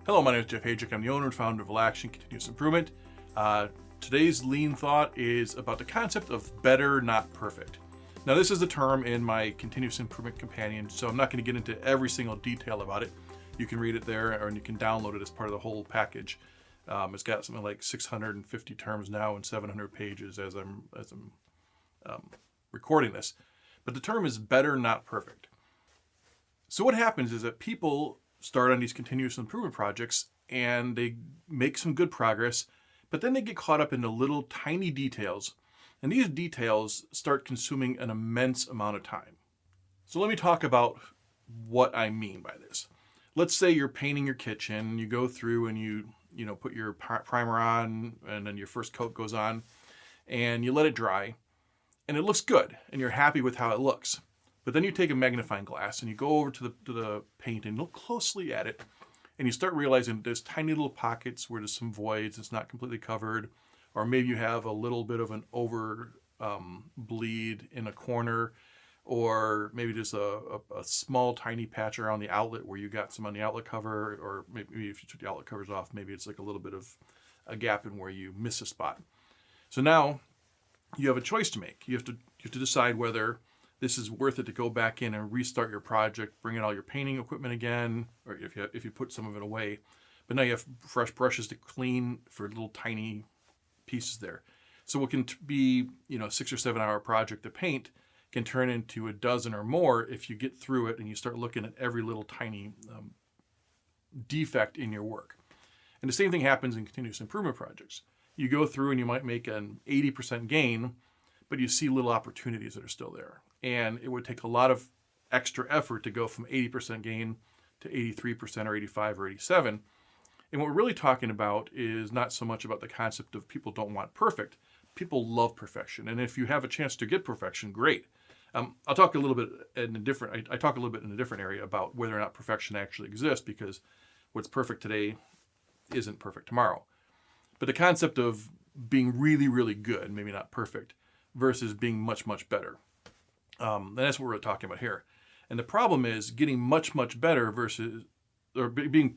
Hello, my name is Jeff Hayek. I'm the owner and founder of Action Continuous Improvement. Today's lean thought is about the concept of better, not perfect. Now, this is a term in my Continuous Improvement Companion, so I'm not going to get into every single detail about it. You can read it there, or you can download it as part of the whole package. It's got something like 650 terms now and 700 pages as I'm recording this. But the term is better, not perfect. So what happens is that people start on these continuous improvement projects and they make some good progress, but then they get caught up in the little tiny details, and these details start consuming an immense amount of time. So let me talk about what I mean by this. Let's say you're painting your kitchen, you go through and you put your primer on, and then your first coat goes on, and you let it dry, and it looks good, and you're happy with how it looks. But then you take a magnifying glass and you go over to the paint and look closely at it, and you start realizing there's tiny little pockets where there's some voids, it's not completely covered, or maybe you have a little bit of an over bleed in a corner, or maybe just a small tiny patch around the outlet where you got some on the outlet cover, or maybe if you took the outlet covers off, maybe it's like a little bit of a gap in where you miss a spot. So now you have a choice to make. You have to decide whether this is worth it to go back in and restart your project, bring in all your painting equipment again, or if you put some of it away. But now you have fresh brushes to clean for little tiny pieces there. So what can be 6 or 7 hour project to paint can turn into a dozen or more if you get through it and you start looking at every little tiny defect in your work. And the same thing happens in continuous improvement projects. You go through and you might make an 80% gain, but you see little opportunities that are still there. And it would take a lot of extra effort to go from 80% gain to 83% or 85 or 87. And what we're really talking about is not so much about the concept of people don't want perfect. People love perfection. And if you have a chance to get perfection, great. I'll talk a little bit I talk a little bit in a different area about whether or not perfection actually exists, because what's perfect today isn't perfect tomorrow. But the concept of being really, really good, maybe not perfect, versus being much, much better. And that's what we're talking about here. And the problem is getting much, much better versus, or being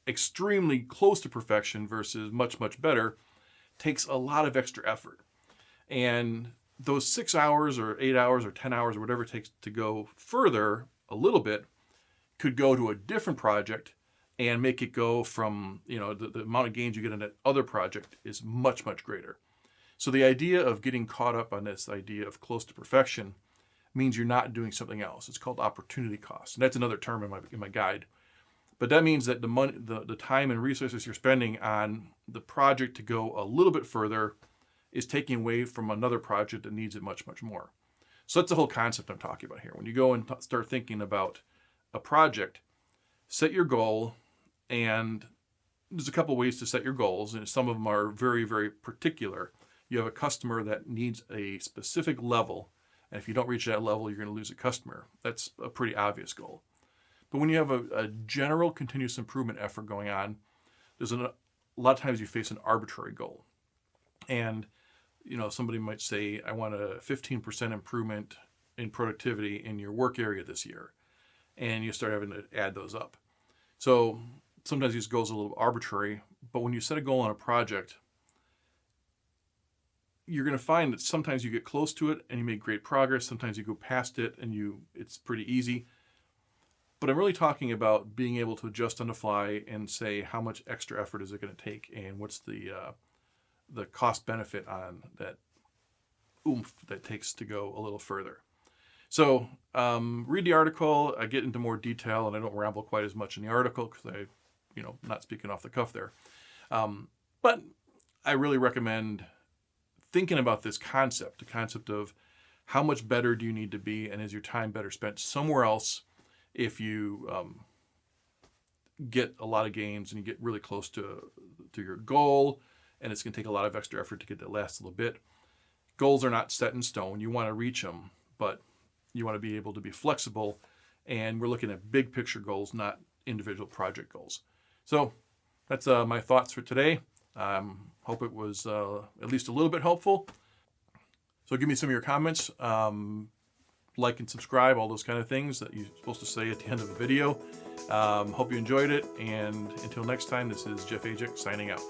extremely close to perfection versus much, much better takes a lot of extra effort. And those 6 hours or 8 hours or 10 hours or whatever it takes to go further a little bit could go to a different project and make it go from, the amount of gains you get in that other project is much, much greater. So the idea of getting caught up on this idea of close to perfection means you're not doing something else. It's called opportunity cost. And that's another term in my guide. But that means that the money, the time and resources you're spending on the project to go a little bit further is taking away from another project that needs it much, much more. So that's the whole concept I'm talking about here. When you go and start thinking about a project, set your goal, and there's a couple ways to set your goals, and some of them are very, very particular. You have a customer that needs a specific level, and if you don't reach that level, you're going to lose a customer. That's a pretty obvious goal. But when you have a general continuous improvement effort going on, there's a lot of times you face an arbitrary goal. And somebody might say, I want a 15% improvement in productivity in your work area this year. And you start having to add those up. So sometimes these goals are a little arbitrary, but when you set a goal on a project, you're going to find that sometimes you get close to it and you make great progress. Sometimes you go past it and it's pretty easy. But I'm really talking about being able to adjust on the fly and say how much extra effort is it going to take and what's the cost benefit on that oomph that takes to go a little further. So read the article. I get into more detail and I don't ramble quite as much in the article because not speaking off the cuff there. But I really recommend thinking about this concept, the concept of how much better do you need to be, and is your time better spent somewhere else if you get a lot of gains and you get really close to your goal, and it's going to take a lot of extra effort to get that last little bit. Goals are not set in stone. You want to reach them, but you want to be able to be flexible, and we're looking at big picture goals, not individual project goals. So that's my thoughts for today. Hope it was at least a little bit helpful. So give me some of your comments. like and subscribe, all those kind of things that you're supposed to say at the end of a video. Hope you enjoyed it, and until next time, this is Jeff Ajak signing out.